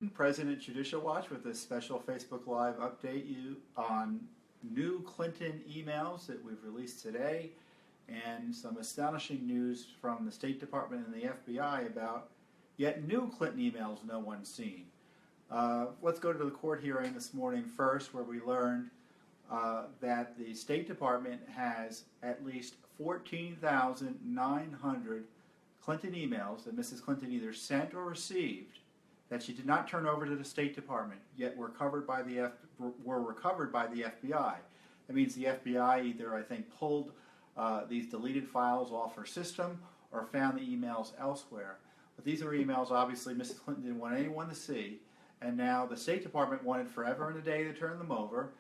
President Judicial Watch with this special Facebook Live update you on new Clinton emails that we've released today and some astonishing news from the State Department and the FBI about yet new Clinton emails no one's seen. Let's go to the court hearing this morning first, where we learned that the State Department has at least 14,900 Clinton emails that Mrs. Clinton either sent or received that she did not turn over to the State Department, yet were recovered by the FBI. That means the FBI either, I think, pulled these deleted files off her system or found the emails elsewhere. But these are emails, obviously, Mrs. Clinton didn't want anyone to see, and now the State Department wanted forever and a day to turn them over.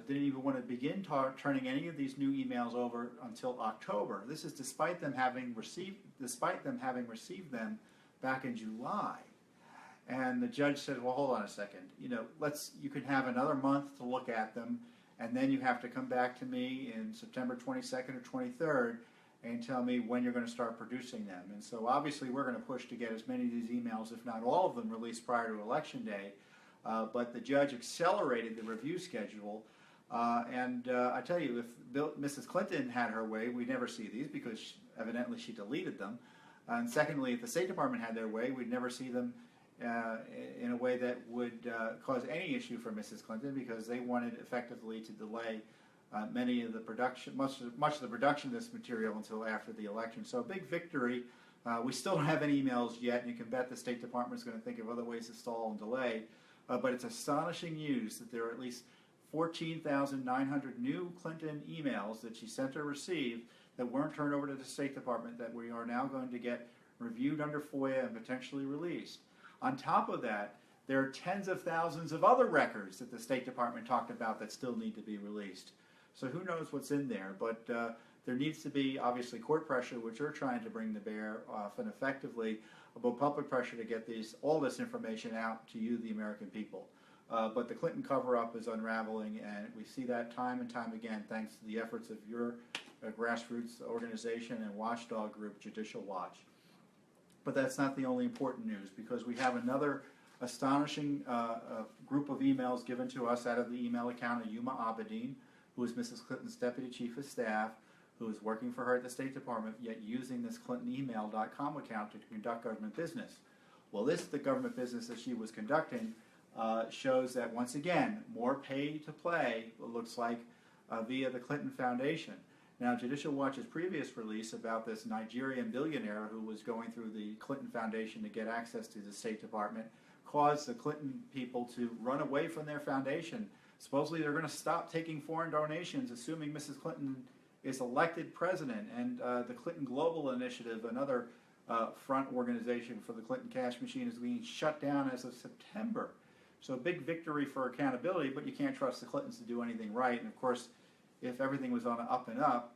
Didn't even want to begin turning any of these new emails over until October. This is despite them having received them back in July. And the judge said, well, hold on a second. You can have another month to look at them, and then you have to come back to me in September 22nd or 23rd and tell me when you're going to start producing them. And so obviously we're going to push to get as many of these emails, if not all of them, released prior to Election Day. But the judge accelerated the review schedule. I tell you, if Mrs. Clinton had her way, we'd never see these because evidently she deleted them. And secondly, if the State Department had their way, we'd never see them in a way that would cause any issue for Mrs. Clinton, because they wanted effectively to delay much of the production of this material until after the election. So a big victory. We still don't have any emails yet, and you can bet the State Department is going to think of other ways to stall and delay. But it's astonishing news that there are at least 14,900 new Clinton emails that she sent or received that weren't turned over to the State Department that we are now going to get reviewed under FOIA and potentially released. On top of that, there are tens of thousands of other records that the State Department talked about that still need to be released. So who knows what's in there, but there needs to be, obviously, court pressure, which we're trying to bring to bear often effectively, about public pressure to get all this information out to you, the American people. But the Clinton cover-up is unraveling, and we see that time and time again thanks to the efforts of your grassroots organization and watchdog group, Judicial Watch. But that's not the only important news, because we have another astonishing group of emails given to us out of the email account of Yuma Abedin, who is Mrs. Clinton's Deputy Chief of Staff, who is working for her at the State Department, yet using this ClintonEmail.com account to conduct government business. Well, the government business that she was conducting shows that, once again, more pay to play, it looks like, via the Clinton Foundation. Now, Judicial Watch's previous release about this Nigerian billionaire who was going through the Clinton Foundation to get access to the State Department caused the Clinton people to run away from their foundation. Supposedly they're going to stop taking foreign donations, assuming Mrs. Clinton is elected president. And the Clinton Global Initiative, another front organization for the Clinton cash machine, is being shut down as of September. So a big victory for accountability, but you can't trust the Clintons to do anything right. And of course, if everything was on an up and up,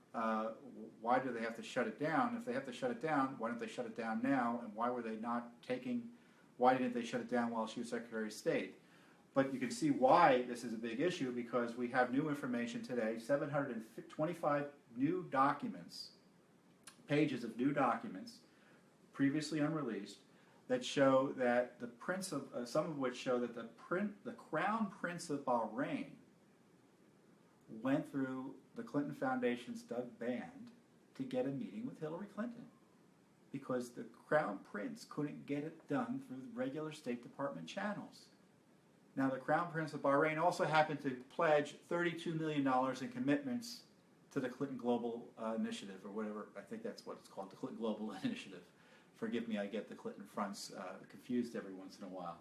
why do they have to shut it down? If they have to shut it down, why don't they shut it down now? And why didn't they shut it down while she was Secretary of State? But you can see why this is a big issue, because we have new information today, 725 new documents, pages of new documents, previously unreleased, that show that some of which show that the Crown Prince of Bahrain went through the Clinton Foundation's Doug Band to get a meeting with Hillary Clinton, because the Crown Prince couldn't get it done through the regular State Department channels. Now, the Crown Prince of Bahrain also happened to pledge $32 million in commitments to the Clinton Global Initiative, or whatever, I think that's what it's called, the Clinton Global Initiative. Forgive me, I get the Clinton fronts confused every once in a while.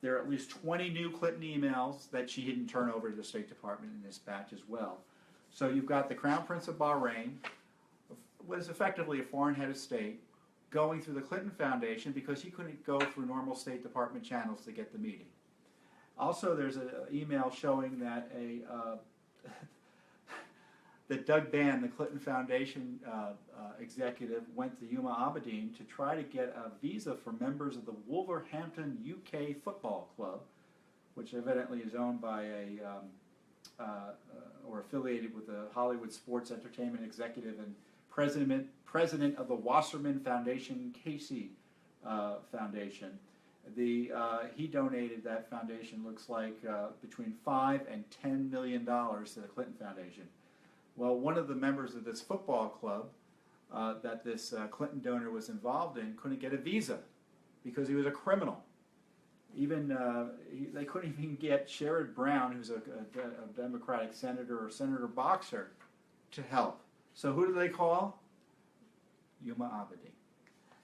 There are at least 20 new Clinton emails that she didn't turn over to the State Department in this batch as well. So you've got the Crown Prince of Bahrain, what is effectively a foreign head of state, going through the Clinton Foundation because he couldn't go through normal State Department channels to get the meeting. Also, there's an email showing that that Doug Band, the Clinton Foundation executive, went to Yuma Abedin to try to get a visa for members of the Wolverhampton UK Football Club, which evidently is owned by or affiliated with the Hollywood sports entertainment executive and president of the Wasserman Foundation, Casey Foundation. He donated that foundation, looks like, between $5 and $10 million to the Clinton Foundation. Well, one of the members of this football club that this Clinton donor was involved in couldn't get a visa because he was a criminal. They couldn't even get Sherrod Brown, who's a Democratic senator or Senator Boxer, to help. So who do they call? Yuma Abedin.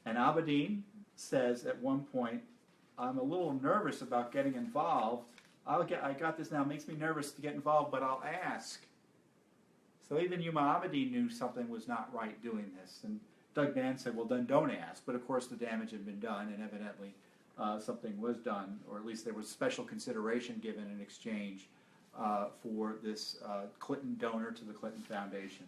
And Abedin says at one point, I'm a little nervous about getting involved. I got this now. It makes me nervous to get involved, but I'll ask. So even Yuma Abedin knew something was not right doing this. And Doug Mann said, well, then don't ask. But of course the damage had been done, and evidently something was done, or at least there was special consideration given in exchange for this Clinton donor to the Clinton Foundation.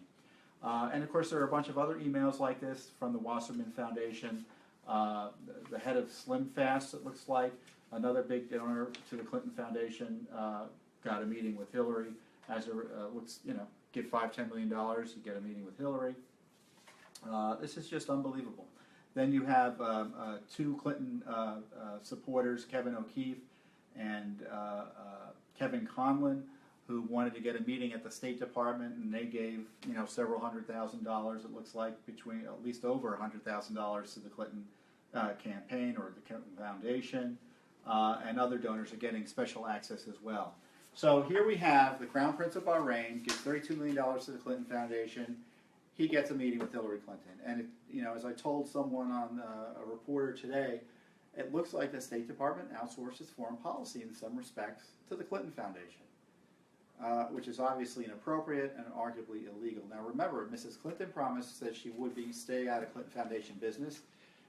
And of course there are a bunch of other emails like this from the Wasserman Foundation. The head of Slim Fast, it looks like, another big donor to the Clinton Foundation, got a meeting with Hillary. As give $5-10 million, you get a meeting with Hillary. This is just unbelievable. Then you have two Clinton supporters, Kevin O'Keefe and Kevin Conlon, who wanted to get a meeting at the State Department, and they gave several $100,000. It looks like between at least over $100,000 to the Clinton campaign or the Clinton Foundation, and other donors are getting special access as well. So here we have the Crown Prince of Bahrain gives $32 million to the Clinton Foundation. He gets a meeting with Hillary Clinton, and as I told someone on a reporter today, it looks like the State Department outsources foreign policy in some respects to the Clinton Foundation. Which is obviously inappropriate and arguably illegal. Now remember, Mrs. Clinton promised that she would stay out of Clinton Foundation business,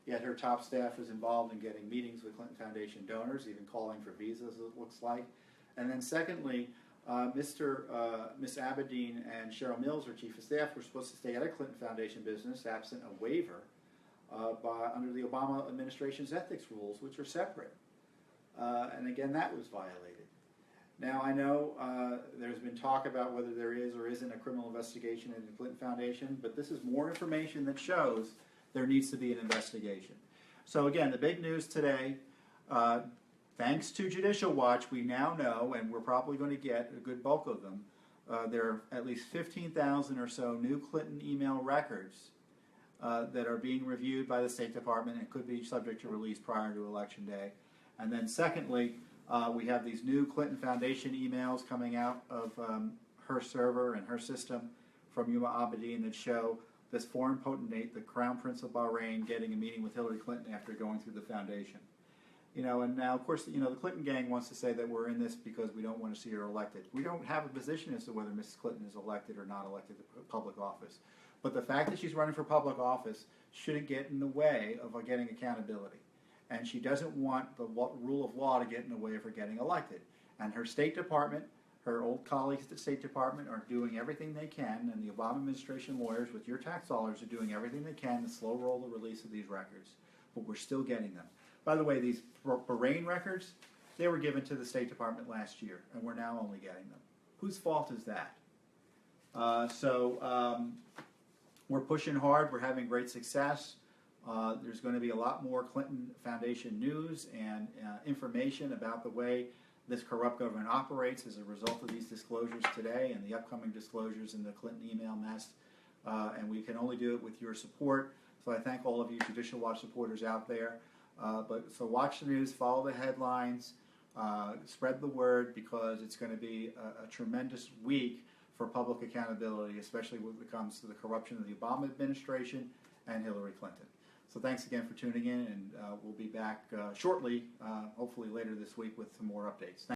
yet her top staff was involved in getting meetings with Clinton Foundation donors, even calling for visas, it looks like. And then secondly, Miss Abedin and Cheryl Mills, her chief of staff, were supposed to stay out of Clinton Foundation business absent a waiver under the Obama administration's ethics rules, which are separate. And again, that was violated. Now, I know there's been talk about whether there is or isn't a criminal investigation into the Clinton Foundation, but this is more information that shows there needs to be an investigation. So again, the big news today, thanks to Judicial Watch, we now know, and we're probably going to get a good bulk of them, there are at least 15,000 or so new Clinton email records that are being reviewed by the State Department and could be subject to release prior to Election Day. And then secondly, we have these new Clinton Foundation emails coming out of her server and her system from Yuma Abedin that show this foreign potentate, the Crown Prince of Bahrain, getting a meeting with Hillary Clinton after going through the foundation. And now, of course, the Clinton gang wants to say that we're in this because we don't want to see her elected. We don't have a position as to whether Mrs. Clinton is elected or not elected to public office. But the fact that she's running for public office shouldn't get in the way of getting accountability. And she doesn't want the rule of law to get in the way of her getting elected. And her State Department, her old colleagues at the State Department are doing everything they can, and the Obama administration lawyers with your tax dollars are doing everything they can to slow roll the release of these records. But we're still getting them. By the way, these Bahrain records, they were given to the State Department last year, and we're now only getting them. Whose fault is that? We're pushing hard. We're having great success. There's going to be a lot more Clinton Foundation news and information about the way this corrupt government operates as a result of these disclosures today and the upcoming disclosures in the Clinton email mess. And we can only do it with your support. So I thank all of you Judicial Watch supporters out there. So watch the news, follow the headlines, spread the word, because it's going to be a tremendous week for public accountability, especially when it comes to the corruption of the Obama administration and Hillary Clinton. So thanks again for tuning in, and we'll be back shortly, hopefully later this week, with some more updates.